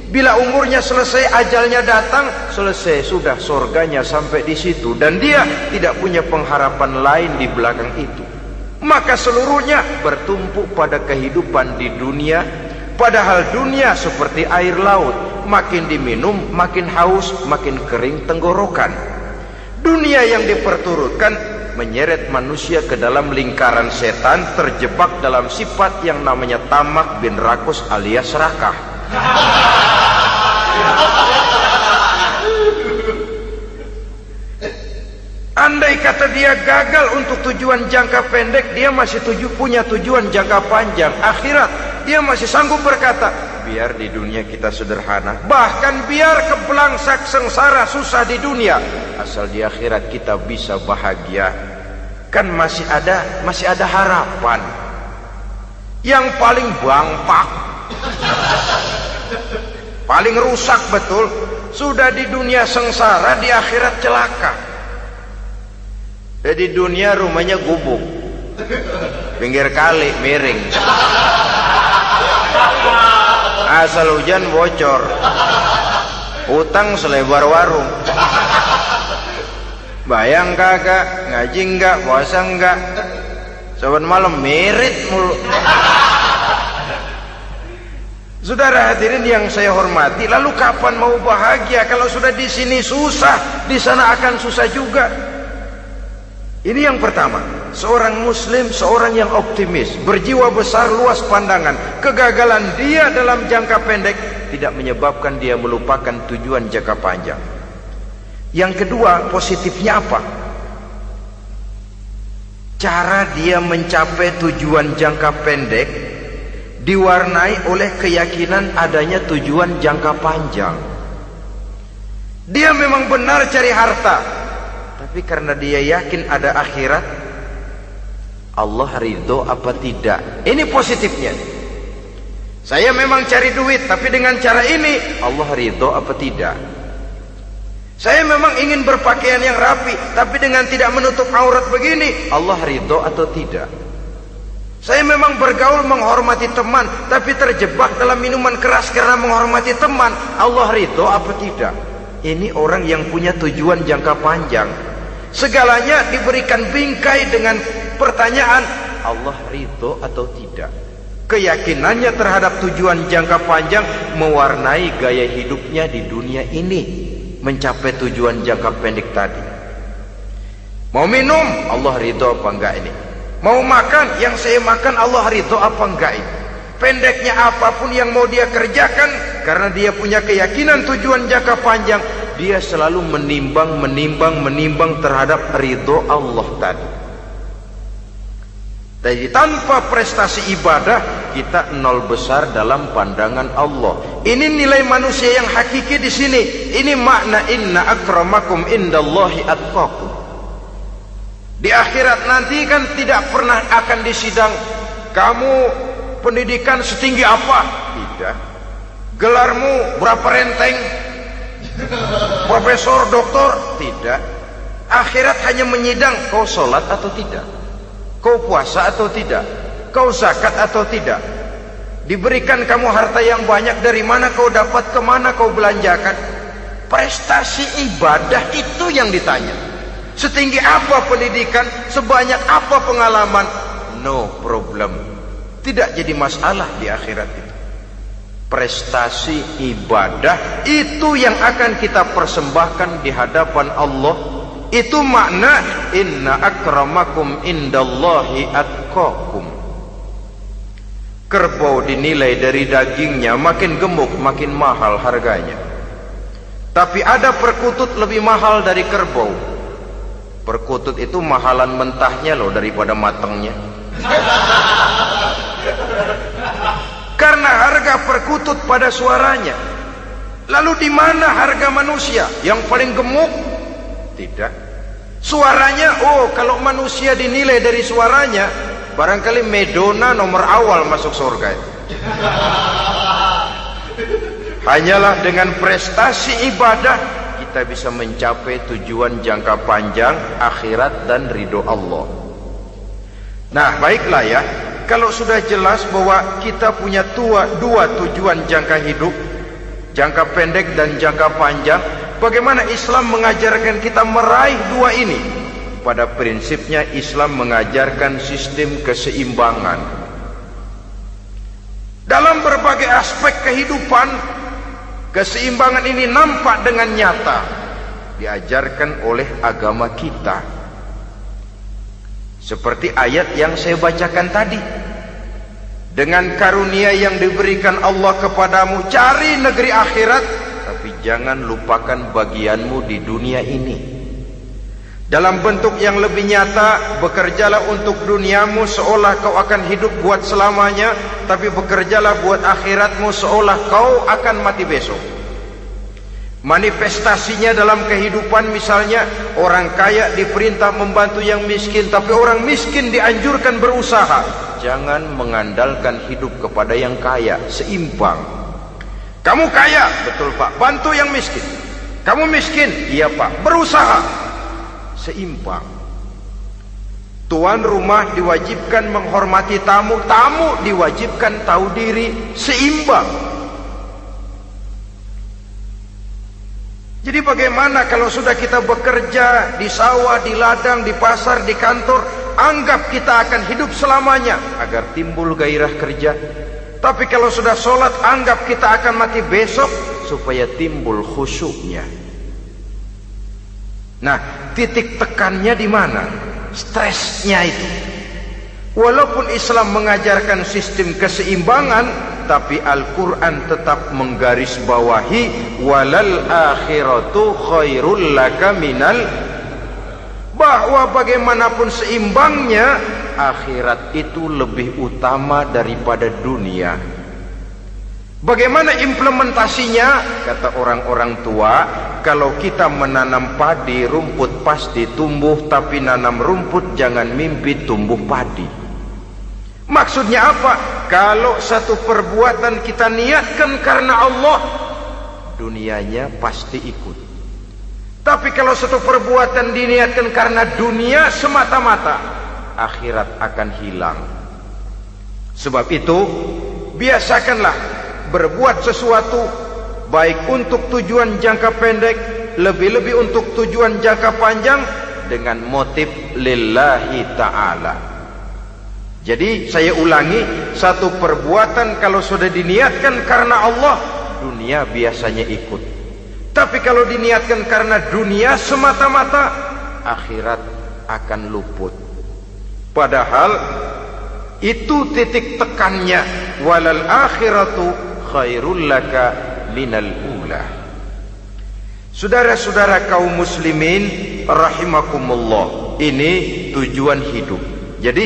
Bila umurnya selesai, ajalnya datang, selesai sudah, surganya sampai di situ, dan dia tidak punya pengharapan lain di belakang itu. Maka seluruhnya bertumpu pada kehidupan di dunia, padahal dunia seperti air laut, makin diminum makin haus, makin kering tenggorokan. Dunia yang diperturutkan menyeret manusia ke dalam lingkaran setan, terjebak dalam sifat yang namanya tamak bin rakus alias serakah. Andai kata dia gagal untuk tujuan jangka pendek, dia masih punya tujuan jangka panjang, akhirat. dia masih sanggup berkata, biar di dunia kita sederhana, bahkan biar kebelangsak sengsara susah di dunia, asal di akhirat kita bisa bahagia. Kan masih ada harapan. Yang paling bangpak, paling rusak betul, sudah di dunia sengsara, di akhirat celaka. Jadi dunia rumahnya gubuk, pinggir kali miring, asal hujan bocor, utang selebar warung. Bayang kagak, ngaji enggak, puasa enggak, saban malam merit mulu. Saudara hadirin yang saya hormati, lalu kapan mau bahagia kalau sudah di sini susah, di sana akan susah juga. Ini yang pertama, seorang muslim, seorang yang optimis, berjiwa besar, luas pandangan. Kegagalan dia dalam jangka pendek tidak menyebabkan dia melupakan tujuan jangka panjang. Yang kedua, positifnya apa? Cara dia mencapai tujuan jangka pendek diwarnai oleh keyakinan adanya tujuan jangka panjang. Dia memang benar cari harta, tapi karena dia yakin ada akhirat, Allah ridho apa tidak. Ini positifnya. Saya memang cari duit, tapi dengan cara ini Allah ridho apa tidak. Saya memang ingin berpakaian yang rapi, tapi dengan tidak menutup aurat begini, Allah ridho atau tidak. Saya memang bergaul menghormati teman, tapi terjebak dalam minuman keras karena menghormati teman, Allah ridho apa tidak. Ini orang yang punya tujuan jangka panjang. Segalanya diberikan bingkai dengan pertanyaan, Allah ridho atau tidak. Keyakinannya terhadap tujuan jangka panjang mewarnai gaya hidupnya di dunia ini, mencapai tujuan jangka pendek tadi. Mau minum, Allah ridho apa enggak ini? Mau makan, yang saya makan Allah ridho apa enggak ini? Pendeknya apapun yang mau dia kerjakan, karena dia punya keyakinan tujuan jangka panjang, dia selalu menimbang terhadap ridho Allah tadi. Jadi tanpa prestasi ibadah, kita nol besar dalam pandangan Allah. Ini nilai manusia yang hakiki di sini. Ini makna inna akramakum indallahi atqakum. Di akhirat nanti kan tidak pernah akan disidang, kamu pendidikan setinggi apa? Tidak. Gelarmu berapa renteng? Profesor, doktor? Tidak. Akhirat hanya menyidang kau sholat atau tidak, kau puasa atau tidak, kau zakat atau tidak. Diberikan kamu harta yang banyak, dari mana kau dapat, kemana kau belanjakan. Prestasi ibadah itu yang ditanya. Setinggi apa pendidikan, sebanyak apa pengalaman, no problem, tidak jadi masalah di akhirat itu. Prestasi ibadah itu yang akan kita persembahkan di hadapan Allah. Itu makna inna akramakum indallahi atqakum. Kerbau dinilai dari dagingnya, makin gemuk makin mahal harganya. Tapi ada perkutut lebih mahal dari kerbau. Perkutut itu mahalan mentahnya loh daripada matangnya. Karena harga perkutut pada suaranya. Lalu di mana harga manusia yang paling gemuk? Tidak. Suaranya, oh kalau manusia dinilai dari suaranya, barangkali Madonna nomor awal masuk surga itu. Hanyalah dengan prestasi ibadah kita bisa mencapai tujuan jangka panjang, akhirat dan ridho Allah. Nah baiklah ya, kalau sudah jelas bahwa kita punya dua tujuan jangka hidup, jangka pendek dan jangka panjang, bagaimana Islam mengajarkan kita meraih dua ini? Pada prinsipnya Islam mengajarkan sistem keseimbangan. Dalam berbagai aspek kehidupan, keseimbangan ini nampak dengan nyata diajarkan oleh agama kita. Seperti ayat yang saya bacakan tadi. Dengan karunia yang diberikan Allah kepadamu, cari negeri akhirat, tapi jangan lupakan bagianmu di dunia ini. Dalam bentuk yang lebih nyata, bekerjalah untuk duniamu seolah kau akan hidup buat selamanya, tapi bekerjalah buat akhiratmu seolah kau akan mati besok. Manifestasinya dalam kehidupan, misalnya orang kaya diperintah membantu yang miskin, tapi orang miskin dianjurkan berusaha. Jangan mengandalkan hidup kepada yang kaya, seimbang. Kamu kaya, betul Pak, bantu yang miskin. Kamu miskin, iya Pak, berusaha, seimbang. Tuan rumah diwajibkan menghormati tamu, tamu diwajibkan tahu diri, seimbang. Jadi bagaimana kalau sudah kita bekerja di sawah, di ladang, di pasar, di kantor, anggap kita akan hidup selamanya agar timbul gairah kerja. Tapi kalau sudah sholat, anggap kita akan mati besok supaya timbul khusyuknya. Nah, titik tekannya di mana? Stresnya itu. Walaupun Islam mengajarkan sistem keseimbangan, tapi Al-Quran tetap menggarisbawahi walal akhiratu khairul laka minal, bahwa bagaimanapun seimbangnya, akhirat itu lebih utama daripada dunia. Bagaimana implementasinya? Kata orang-orang tua, kalau kita menanam padi, rumput pasti tumbuh, tapi nanam rumput jangan mimpi tumbuh padi. Maksudnya apa? Kalau satu perbuatan kita niatkan karena Allah, dunianya pasti ikut. Tapi kalau satu perbuatan diniatkan karena dunia semata-mata, akhirat akan hilang. Sebab itu, biasakanlah berbuat sesuatu baik untuk tujuan jangka pendek, lebih-lebih untuk tujuan jangka panjang, dengan motif lillahi ta'ala. Jadi saya ulangi, satu perbuatan kalau sudah diniatkan karena Allah, dunia biasanya ikut. Tapi kalau diniatkan karena dunia semata-mata, akhirat akan luput. Padahal itu titik tekannya, walal akhiratu khairul laka minal ula. Saudara-saudara kaum muslimin rahimakumullah, ini tujuan hidup. Jadi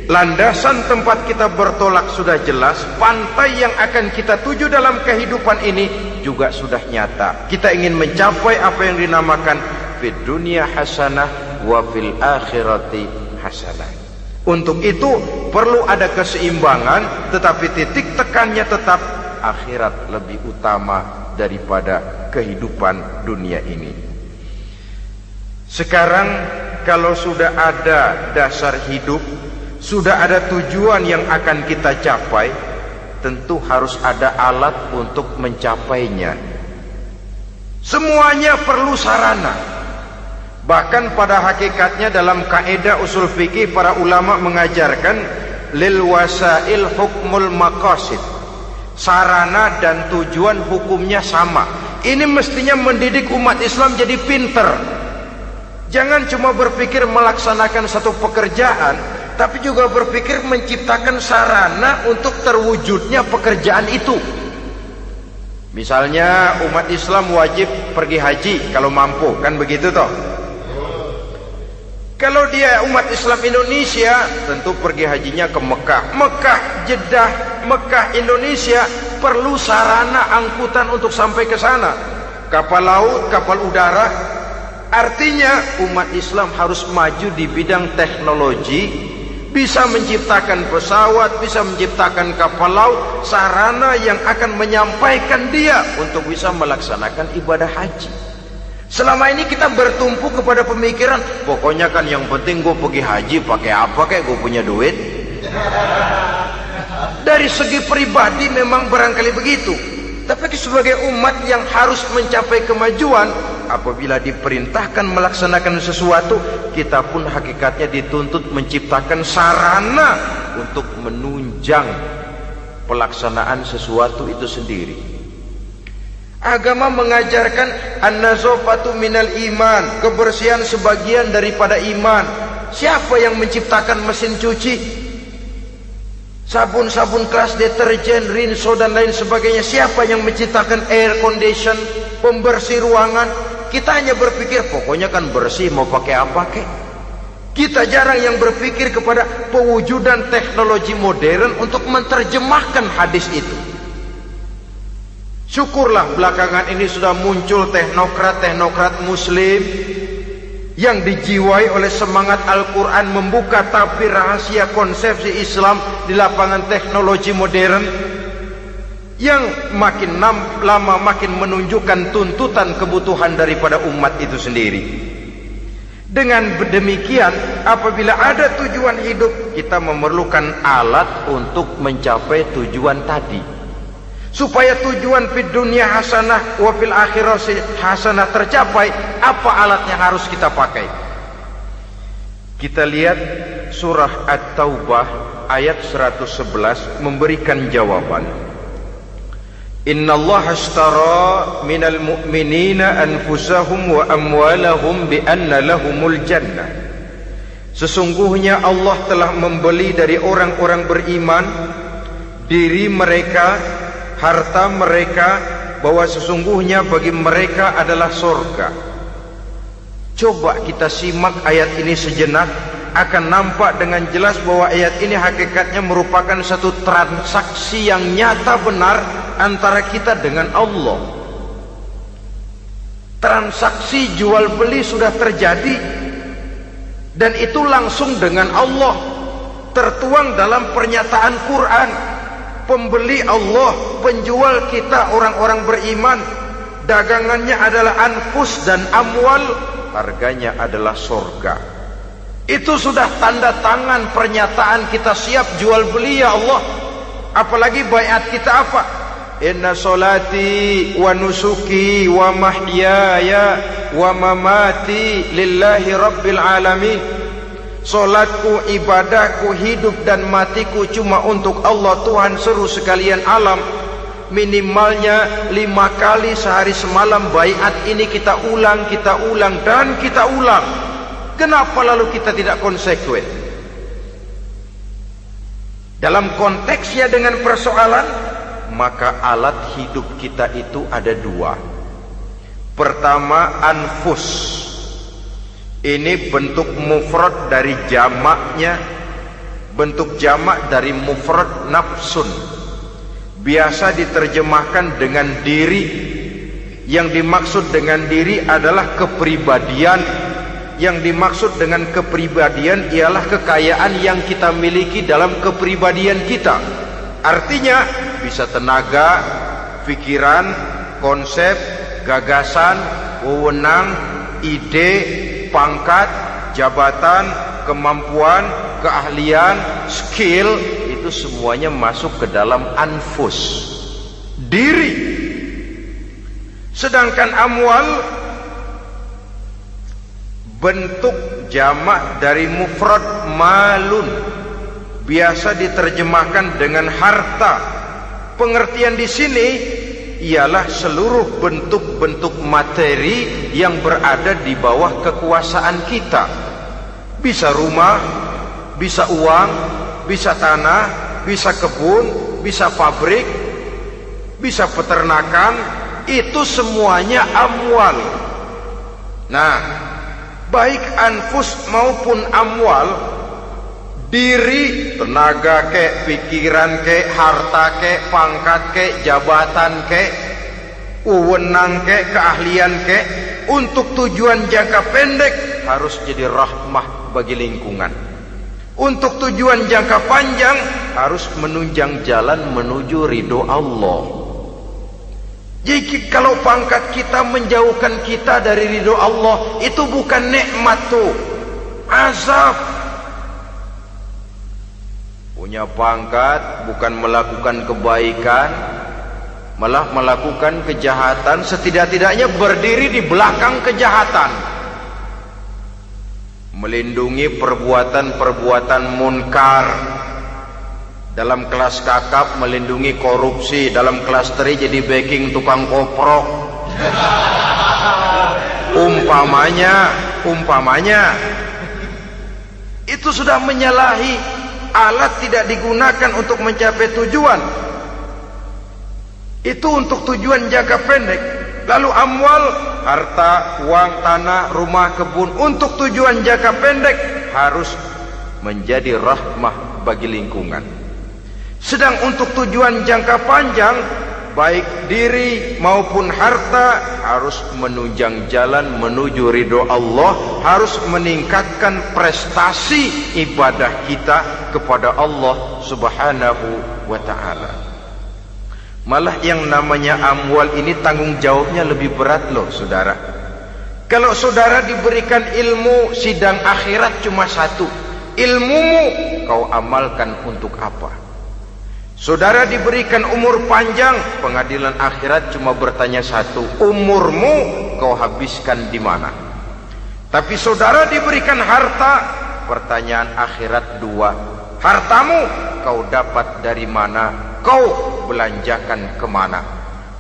landasan tempat kita bertolak sudah jelas, pantai yang akan kita tuju dalam kehidupan ini juga sudah nyata. Kita ingin mencapai apa yang dinamakan fid dunya hasanah wa fil akhirati hasanah. Untuk itu perlu ada keseimbangan, tetapi titik tekannya tetap akhirat lebih utama daripada kehidupan dunia ini. Sekarang kalau sudah ada dasar hidup, sudah ada tujuan yang akan kita capai, tentu harus ada alat untuk mencapainya. Semuanya perlu sarana. Bahkan pada hakikatnya dalam kaidah usul fikih, para ulama mengajarkan lil wasail hukmul maqasid. Sarana dan tujuan hukumnya sama. Ini mestinya mendidik umat Islam jadi pinter. Jangan cuma berpikir melaksanakan satu pekerjaan, tapi juga berpikir menciptakan sarana untuk terwujudnya pekerjaan itu. Misalnya umat Islam wajib pergi haji kalau mampu, kan begitu toh? Kalau dia umat Islam Indonesia, tentu pergi hajinya ke Mekah. Mekah, Jeddah, Mekah, Indonesia, perlu sarana angkutan untuk sampai ke sana. Kapal laut, kapal udara. Artinya umat Islam harus maju di bidang teknologi, bisa menciptakan pesawat, bisa menciptakan kapal laut, sarana yang akan menyampaikan dia untuk bisa melaksanakan ibadah haji. Selama ini kita bertumpu kepada pemikiran, pokoknya kan yang penting gue pergi haji pakai apa, kayak gue punya duit. Dari segi pribadi memang barangkali begitu, tapi sebagai umat yang harus mencapai kemajuan, apabila diperintahkan melaksanakan sesuatu, kita pun hakikatnya dituntut menciptakan sarana untuk menunjang pelaksanaan sesuatu itu sendiri. Agama mengajarkan an-nazafatu minal iman, kebersihan sebagian daripada iman. Siapa yang menciptakan mesin cuci, sabun-sabun keras, deterjen, rinso dan lain sebagainya? Siapa yang menciptakan air condition, pembersih ruangan? Kita hanya berpikir pokoknya kan bersih, mau pakai apa kek. Kita jarang yang berpikir kepada pewujudan teknologi modern untuk menerjemahkan hadis itu. Syukurlah belakangan ini sudah muncul teknokrat-teknokrat muslim yang dijiwai oleh semangat Al-Quran membuka tabir rahasia konsepsi Islam di lapangan teknologi modern, yang makin lama makin menunjukkan tuntutan kebutuhan daripada umat itu sendiri. Dengan demikian, apabila ada tujuan hidup, kita memerlukan alat untuk mencapai tujuan tadi. Supaya tujuan fid dunya hasanah wa fil akhirati hasanah tercapai, apa alat yang harus kita pakai? Kita lihat surah At-Taubah ayat 111 memberikan jawaban. Innallaha ashtara minal mu'minina anfusahum wa amwalahum bi anna lahumul jannah. Sesungguhnya Allah telah membeli dari orang-orang beriman diri mereka, harta mereka, bahwa sesungguhnya bagi mereka adalah surga. Coba kita simak ayat ini sejenak, akan nampak dengan jelas bahwa ayat ini hakikatnya merupakan satu transaksi yang nyata benar antara kita dengan Allah. Transaksi jual beli sudah terjadi, dan itu langsung dengan Allah, tertuang dalam pernyataan Quran. Pembeli Allah, penjual kita orang-orang beriman, dagangannya adalah anfus dan amwal, harganya adalah surga. Itu sudah tanda tangan pernyataan kita siap jual beli ya Allah. Apalagi baiat kita apa? Inna solati wa nusuki wa mahyaya wa mamati lillahi rabbil alamin. Solatku, ibadahku, hidup dan matiku cuma untuk Allah Tuhan seru sekalian alam. Minimalnya 5 kali sehari semalam baiat ini kita ulang dan kita ulang. Kenapa lalu kita tidak konsekuen? Dalam konteksnya dengan persoalan, maka alat hidup kita itu ada 2. Pertama, anfus. Ini bentuk mufrad dari jamaknya, bentuk jamak dari mufrad nafsun. Biasa diterjemahkan dengan diri. Yang dimaksud dengan diri adalah kepribadian. Yang dimaksud dengan kepribadian ialah kekayaan yang kita miliki dalam kepribadian kita. Artinya bisa tenaga, pikiran, konsep, gagasan, wewenang, ide, pangkat, jabatan, kemampuan, keahlian, skill, itu semuanya masuk ke dalam anfus, diri. Sedangkan amwal bentuk jamak dari mufrad malun, biasa diterjemahkan dengan harta. Pengertian di sini ialah seluruh bentuk-bentuk materi yang berada di bawah kekuasaan kita. Bisa rumah, bisa uang, bisa tanah, bisa kebun, bisa pabrik, bisa peternakan, itu semuanya amwal. Nah, baik anfus maupun amwal, diri, tenaga kek, pikiran kek, harta kek, pangkat kek, jabatan kek, wewenang kek, keahlian kek, untuk tujuan jangka pendek harus jadi rahmah bagi lingkungan. Untuk tujuan jangka panjang harus menunjang jalan menuju ridho Allah. Jadi kalau pangkat kita menjauhkan kita dari ridho Allah, itu bukan nikmat tuh, azab. Punya pangkat bukan melakukan kebaikan, malah melakukan kejahatan, setidak-tidaknya berdiri di belakang kejahatan, melindungi perbuatan-perbuatan munkar. Dalam kelas kakap melindungi korupsi, dalam kelas teri jadi backing tukang koprok. Umpamanya itu sudah menyalahi. Alat tidak digunakan untuk mencapai tujuan, itu untuk tujuan jangka pendek. Lalu amwal harta, uang, tanah, rumah, kebun untuk tujuan jangka pendek harus menjadi rahmah bagi lingkungan. Sedang untuk tujuan jangka panjang, baik diri maupun harta harus menunjang jalan menuju ridho Allah, harus meningkatkan prestasi ibadah kita kepada Allah Subhanahu wa ta'ala. Malah yang namanya amwal ini tanggung jawabnya lebih berat loh saudara. Kalau saudara diberikan ilmu, sidang akhirat cuma satu, ilmumu kau amalkan untuk apa? Saudara diberikan umur panjang, pengadilan akhirat cuma bertanya satu, umurmu kau habiskan di mana? Tapi saudara diberikan harta, pertanyaan akhirat dua, hartamu kau dapat dari mana? Kau belanjakan kemana?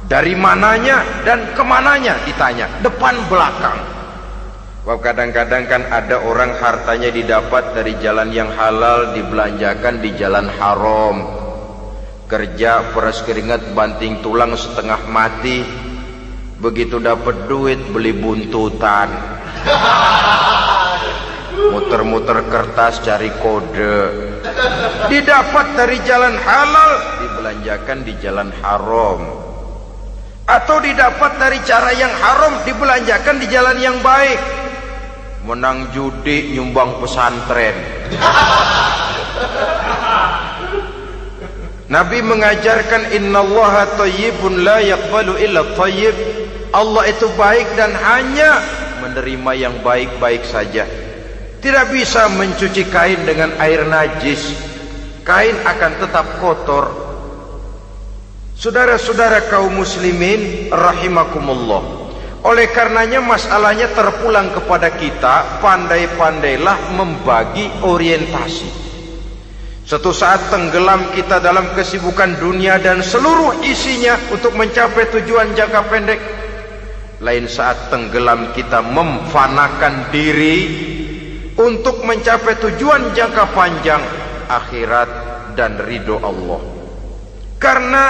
Dari mananya dan kemananya ditanya, depan belakang. Wah, kadang-kadang kan ada orang hartanya didapat dari jalan yang halal, dibelanjakan di jalan haram. Kerja peras keringat banting tulang setengah mati, begitu dapat duit beli buntutan, muter-muter kertas cari kode. Didapat dari jalan halal, dibelanjakan di jalan haram. Atau didapat dari cara yang haram, dibelanjakan di jalan yang baik. Menang judi, nyumbang pesantren. Nabi mengajarkan innallaha thayyibun la yaqbalu illa thayyib. Allah itu baik dan hanya menerima yang baik-baik saja. Tidak bisa mencuci kain dengan air najis. Kain akan tetap kotor. Saudara-saudara kaum muslimin rahimakumullah. Oleh karenanya masalahnya terpulang kepada kita, pandai-pandailah membagi orientasi. Suatu saat tenggelam kita dalam kesibukan dunia dan seluruh isinya untuk mencapai tujuan jangka pendek. Lain saat tenggelam kita memfanakan diri untuk mencapai tujuan jangka panjang, akhirat dan ridho Allah. Karena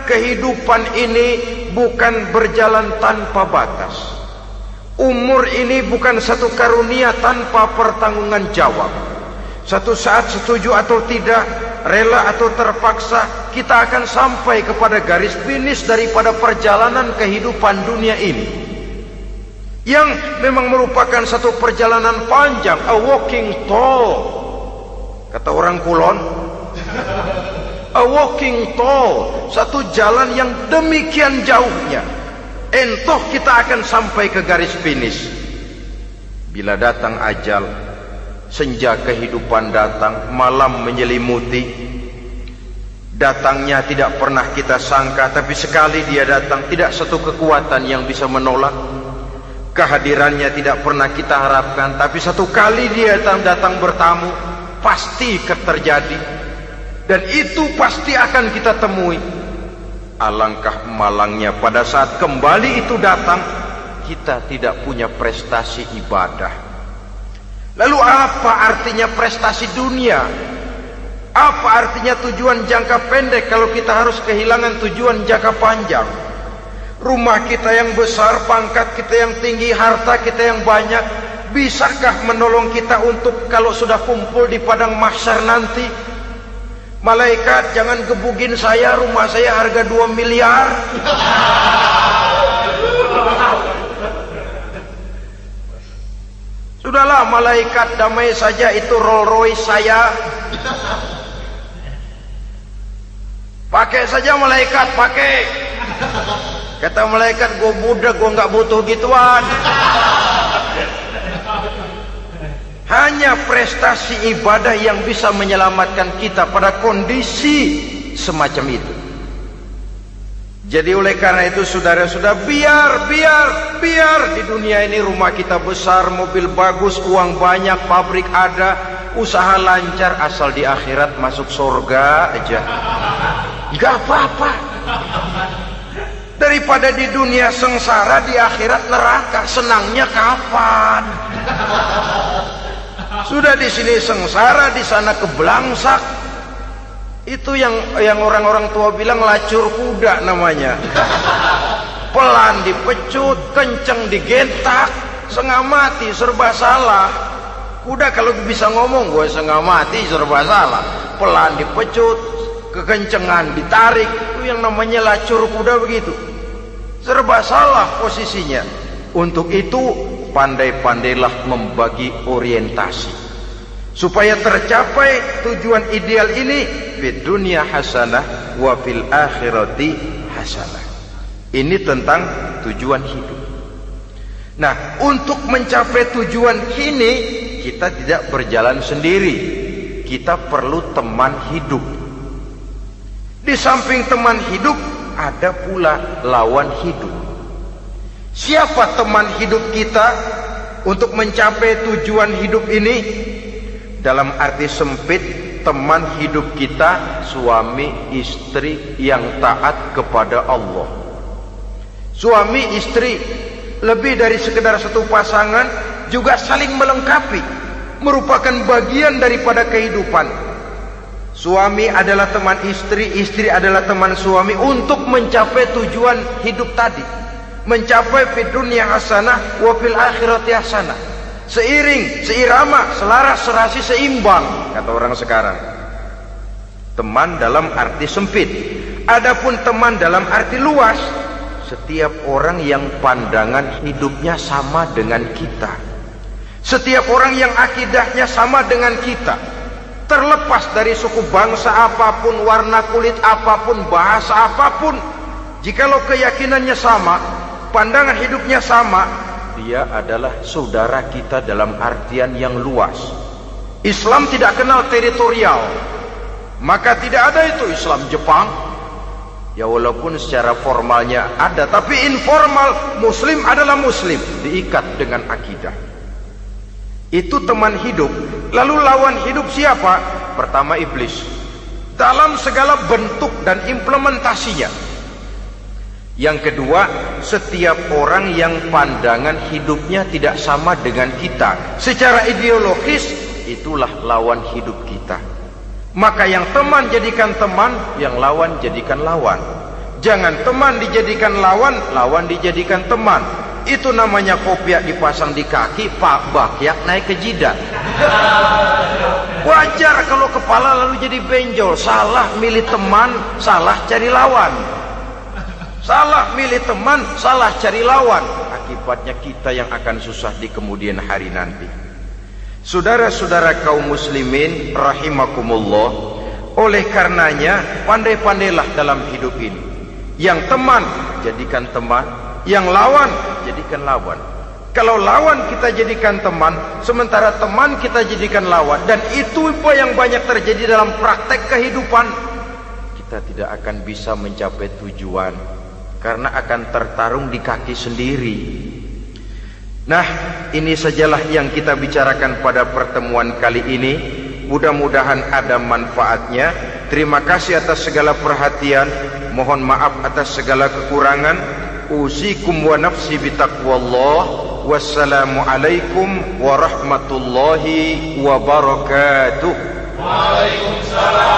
kehidupan ini bukan berjalan tanpa batas. Umur ini bukan satu karunia tanpa pertanggungan jawab. Satu saat setuju atau tidak, rela atau terpaksa, kita akan sampai kepada garis finish daripada perjalanan kehidupan dunia ini, yang memang merupakan satu perjalanan panjang, a walking tall. Kata orang Kulon, a walking tall, satu jalan yang demikian jauhnya. Entoh kita akan sampai ke garis finish. Bila datang ajal, senja kehidupan datang, malam menyelimuti. Datangnya tidak pernah kita sangka, tapi sekali dia datang, tidak satu kekuatan yang bisa menolak. Kehadirannya tidak pernah kita harapkan, tapi satu kali dia datang bertamu, pasti terjadi. Dan itu pasti akan kita temui. Alangkah malangnya pada saat kembali itu datang, kita tidak punya prestasi ibadah. Lalu apa artinya prestasi dunia? Apa artinya tujuan jangka pendek kalau kita harus kehilangan tujuan jangka panjang? Rumah kita yang besar, pangkat kita yang tinggi, harta kita yang banyak, bisakah menolong kita untuk kalau sudah kumpul di padang mahsyar nanti? Malaikat, jangan gebugin saya, rumah saya harga 2 miliar. Sudahlah malaikat, damai saja, itu Rolls Royce saya. Pakai saja malaikat, pakai. Kata malaikat, gue budak, gue nggak butuh gituan. Hanya prestasi ibadah yang bisa menyelamatkan kita pada kondisi semacam itu. Jadi oleh karena itu saudara-saudara, biar di dunia ini rumah kita besar, mobil bagus, uang banyak, pabrik ada, usaha lancar, asal di akhirat masuk surga aja, nggak apa-apa. Daripada di dunia sengsara, di akhirat neraka, senangnya kapan? Sudah di sini sengsara, di sana kebelangsak. Itu yang orang-orang tua bilang lacur kuda namanya. pelan dipecut, kenceng digentak, setengah mati, serba salah. Kuda kalau bisa ngomong, gue setengah mati, serba salah. Pelan dipecut, kekencengan ditarik, itu yang namanya lacur kuda begitu. Serba salah posisinya. Untuk itu pandai-pandailah membagi orientasi supaya tercapai tujuan ideal ini, fid dunya hasanah wa fil akhirati hasanah. Ini tentang tujuan hidup. Nah, untuk mencapai tujuan ini kita tidak berjalan sendiri. Kita perlu teman hidup. Di samping teman hidup ada pula lawan hidup. Siapa teman hidup kita untuk mencapai tujuan hidup ini? Dalam arti sempit, teman hidup kita suami istri yang taat kepada Allah. Suami istri lebih dari sekedar satu pasangan, juga saling melengkapi, merupakan bagian daripada kehidupan. Suami adalah teman istri, istri adalah teman suami untuk mencapai tujuan hidup tadi. Mencapai fid dunya hasanah wa fil akhirati hasanah. Seiring, seirama, selaras, serasi, seimbang, kata orang sekarang. Teman dalam arti sempit. Adapun teman dalam arti luas, setiap orang yang pandangan hidupnya sama dengan kita. Setiap orang yang akidahnya sama dengan kita. Terlepas dari suku bangsa apapun, warna kulit apapun, bahasa apapun, jikalau keyakinannya sama, pandangan hidupnya sama, dia adalah saudara kita dalam artian yang luas. Islam tidak kenal teritorial, maka tidak ada itu Islam Jepang. Ya walaupun secara formalnya ada, tapi informal Muslim adalah Muslim, diikat dengan akidah. Itu teman hidup. Lalu lawan hidup siapa? Pertama iblis, dalam segala bentuk dan implementasinya. Yang kedua, setiap orang yang pandangan hidupnya tidak sama dengan kita secara ideologis, itulah lawan hidup kita. Maka yang teman jadikan teman, yang lawan jadikan lawan. Jangan teman dijadikan lawan, lawan dijadikan teman. Itu namanya kopiah dipasang di kaki, pak bakyak naik ke jidat. Wajar kalau kepala lalu jadi benjol. Salah milih teman, salah cari lawan. Salah milih teman, salah cari lawan. Akibatnya kita yang akan susah di kemudian hari nanti. Saudara-saudara kaum muslimin rahimakumullah, oleh karenanya pandai-pandailah dalam hidup ini. Yang teman jadikan teman, yang lawan jadikan lawan. Kalau lawan kita jadikan teman, sementara teman kita jadikan lawan, dan itu apa yang banyak terjadi dalam praktek kehidupan, kita tidak akan bisa mencapai tujuan. Karena akan tertarung di kaki sendiri. Nah, ini sajalah yang kita bicarakan pada pertemuan kali ini. Mudah-mudahan ada manfaatnya. Terima kasih atas segala perhatian. Mohon maaf atas segala kekurangan. Usikum wa nafsi bitaqwallah. Wassalamualaikum warahmatullahi wabarakatuh.
Waalaikumsalam.